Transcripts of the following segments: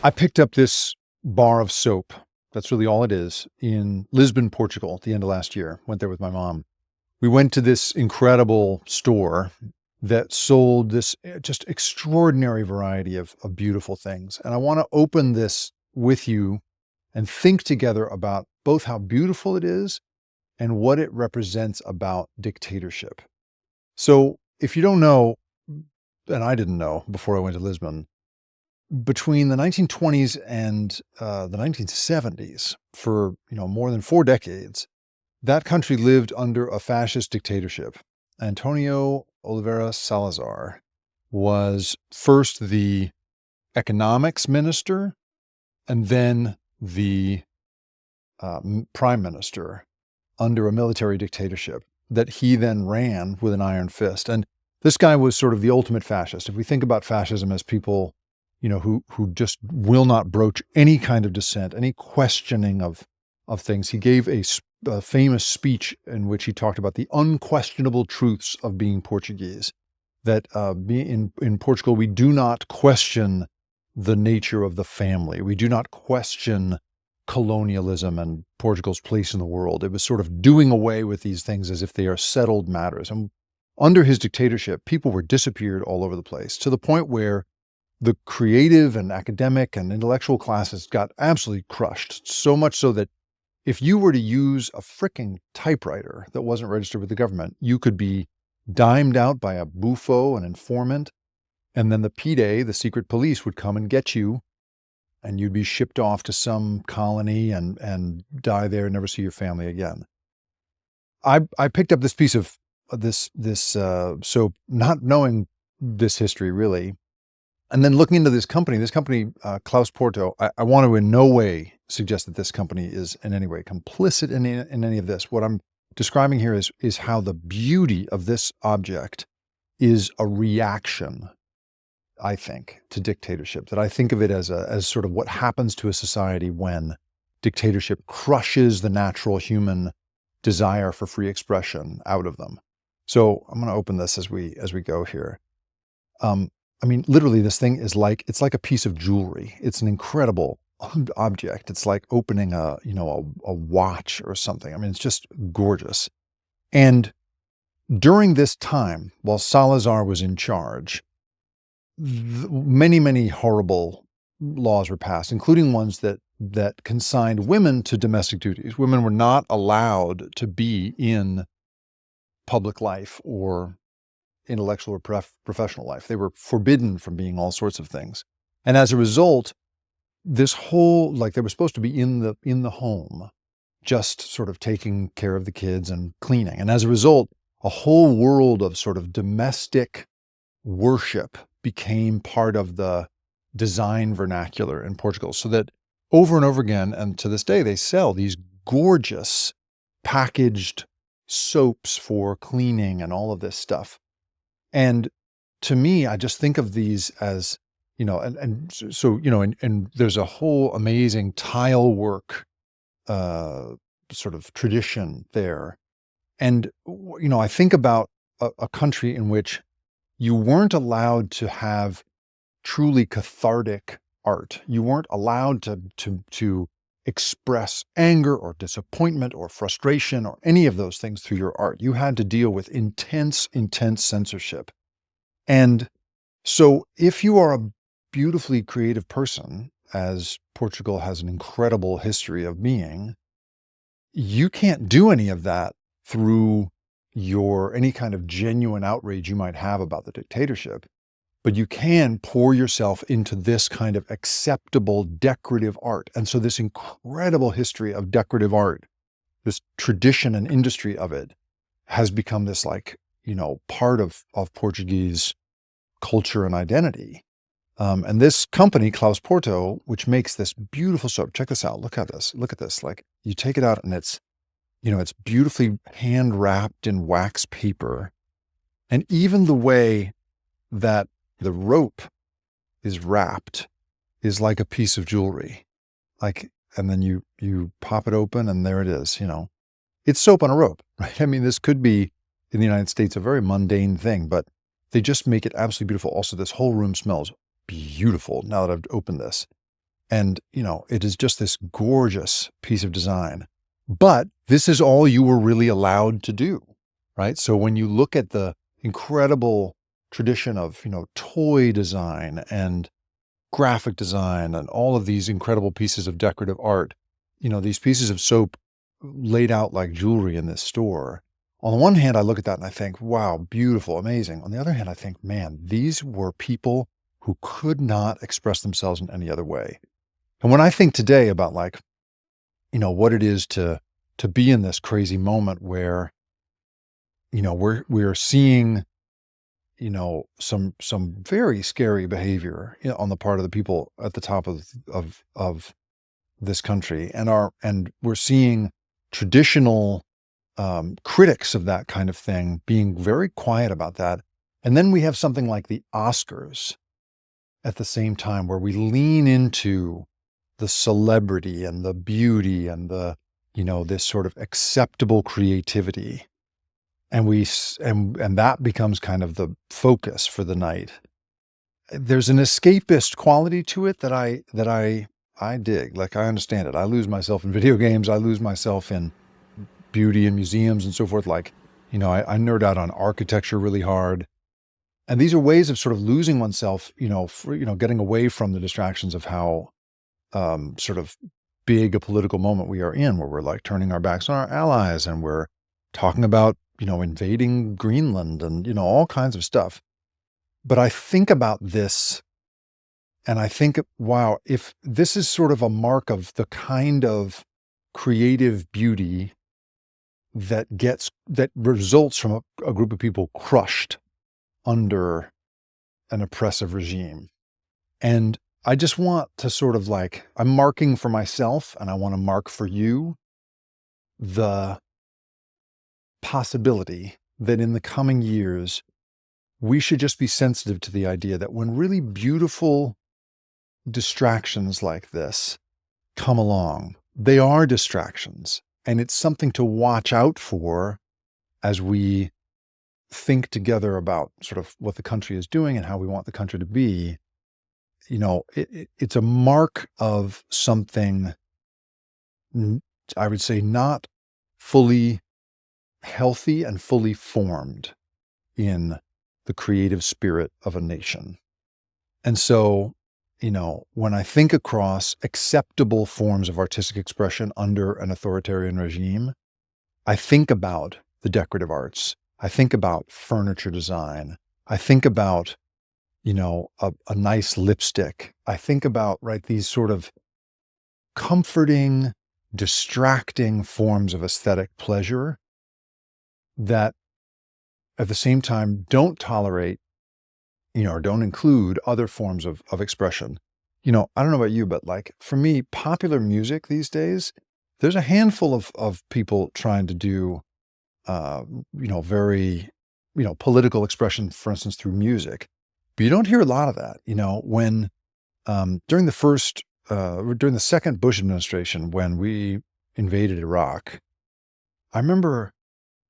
I picked up this bar of soap. That's really all it is in Lisbon, Portugal at the end of last year. Went there with my mom. We went to this incredible store that sold this just extraordinary variety of beautiful things. And I want to open this with you and think together about both how beautiful it is and what it represents about dictatorship. So if you don't know, and I didn't know before I went to Lisbon, between the 1920s and the 1970s, for more than 4 decades, that country lived under a fascist dictatorship. Antonio Oliveira Salazar was first the economics minister and then the prime minister under a military dictatorship that he then ran with an iron fist. And this guy was sort of the ultimate fascist. If we think about fascism as people who just will not broach any kind of dissent, any questioning of things. He gave a famous speech in which he talked about the unquestionable truths of being Portuguese, that in Portugal, we do not question the nature of the family. We do not question colonialism and Portugal's place in the world. It was sort of doing away with these things as if they are settled matters. And under his dictatorship, people were disappeared all over the place, to the point where the creative and academic and intellectual classes got absolutely crushed. So much so that if you were to use a fricking typewriter that wasn't registered with the government, you could be dimed out by a bufo, an informant, and then the PDA, the secret police, would come and get you, and you'd be shipped off to some colony and die there and never see your family again. I picked up this piece of this soap, not knowing this history really. And then looking into this company, Claus Porto, I want to in no way suggest that this company is in any way complicit in any of this. What I'm describing here is how the beauty of this object is a reaction, I think, to dictatorship. That I think of it as sort of what happens to a society when dictatorship crushes the natural human desire for free expression out of them. So I'm going to open this as we go here. I mean, literally, this thing is it's like a piece of jewelry. It's an incredible object. It's like opening a watch or something. I mean, it's just gorgeous. And during this time, while Salazar was in charge, many, many horrible laws were passed, including ones that consigned women to domestic duties. Women were not allowed to be in public life or intellectual or professional life. They were forbidden from being all sorts of things. And as a result, this whole, they were supposed to be in the home, just sort of taking care of the kids and cleaning. And as a result, a whole world of sort of domestic worship became part of the design vernacular in Portugal, so that over and over again, and to this day, they sell these gorgeous packaged soaps for cleaning and all of this stuff. And to me, I just think of these as, and there's a whole amazing tile work sort of tradition there. And, I think about a country in which you weren't allowed to have truly cathartic art. You weren't allowed to express anger or disappointment or frustration or any of those things through your art. You had to deal with intense censorship. And so if you are a beautifully creative person, as Portugal has an incredible history of being, you can't do any of that through any kind of genuine outrage you might have about the dictatorship. But you can pour yourself into this kind of acceptable decorative art. And so this incredible history of decorative art, this tradition and industry of it, has become this part of Portuguese culture and identity. And this company, Claus Porto, which makes this beautiful soap, check this out, look at this. You take it out and it's beautifully hand wrapped in wax paper. And even the way that the rope is wrapped is like a piece of jewelry. And then you pop it open and there it is, It's soap on a rope, right? I mean, this could be in the United States a very mundane thing, but they just make it absolutely beautiful. Also, this whole room smells beautiful now that I've opened this. And, it is just this gorgeous piece of design. But this is all you were really allowed to do, right? So when you look at the incredible tradition of, toy design and graphic design and all of these incredible pieces of decorative art, these pieces of soap laid out like jewelry in this store. On the one hand, I look at that and I think, wow, beautiful, amazing. On the other hand, I think, man, these were people who could not express themselves in any other way. And when I think today about what it is to be in this crazy moment where, we're seeing, some very scary behavior on the part of the people at the top of this country, and we're seeing traditional critics of that kind of thing being very quiet about that. And then we have something like the Oscars at the same time, where we lean into the celebrity and the beauty and this sort of acceptable creativity. And and that becomes kind of the focus for the night. There's an escapist quality to it that I dig. Like, I understand it. I lose myself in video games. I lose myself in beauty and museums and so forth. Like, I nerd out on architecture really hard. And these are ways of sort of losing oneself, getting away from the distractions of how sort of big a political moment we are in, where we're like turning our backs on our allies and we're talking about, invading Greenland and, all kinds of stuff. But I think about this and I think, wow, if this is sort of a mark of the kind of creative beauty that results from a group of people crushed under an oppressive regime. And I just want to sort of I'm marking for myself, and I want to mark for you the possibility that in the coming years, we should just be sensitive to the idea that when really beautiful distractions like this come along, they are distractions. And it's something to watch out for as we think together about sort of what the country is doing and how we want the country to be. It's a mark of something, I would say, not fully healthy and fully formed in the creative spirit of a nation. And so, when I think across acceptable forms of artistic expression under an authoritarian regime, I think about the decorative arts. I think about furniture design. I think about, a nice lipstick. I think about, these sort of comforting, distracting forms of aesthetic pleasure that at the same time don't tolerate, or don't include other forms of expression. I don't know about you, but for me, popular music these days, there's a handful of people trying to do, very, political expression, for instance, through music. But you don't hear a lot of that, when during the second Bush administration, when we invaded Iraq, I remember,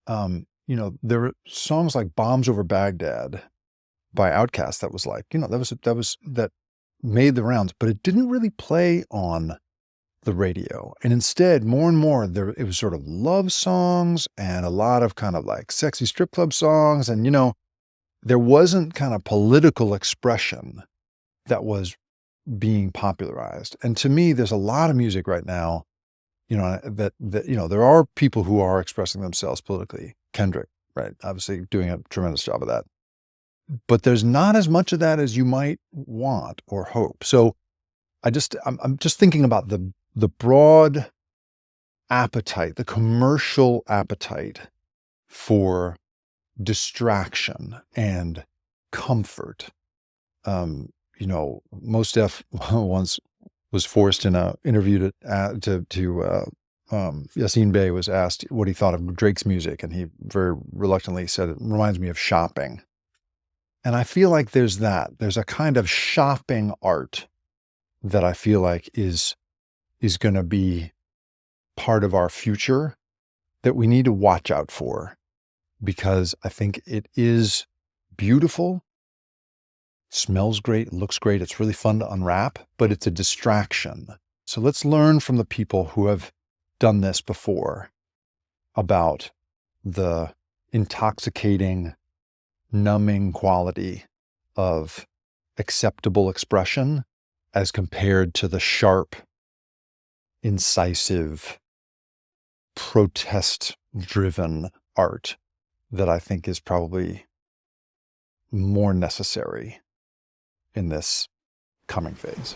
there were songs like "Bombs Over Baghdad" by Outkast that was that made the rounds, but it didn't really play on the radio. And instead, more and more, it was sort of love songs and a lot of kind of sexy strip club songs. And, there wasn't kind of political expression that was being popularized. And to me, there's a lot of music right now, that there are people who are expressing themselves politically. Kendrick, right? Obviously doing a tremendous job of that. But there's not as much of that as you might want or hope. So I'm just thinking about the broad appetite, the commercial appetite for distraction and comfort. Mos Def once was forced in an interview to Yassine Bey was asked what he thought of Drake's music, and he very reluctantly said it reminds me of shopping. And I feel like there's a kind of shopping art that I feel like is going to be part of our future that we need to watch out for, because I think it is beautiful smells great, it looks great, it's really fun to unwrap, but it's a distraction. So let's learn from the people who have done this before about the intoxicating, numbing quality of acceptable expression as compared to the sharp, incisive, protest-driven art that I think is probably more necessary in this coming phase.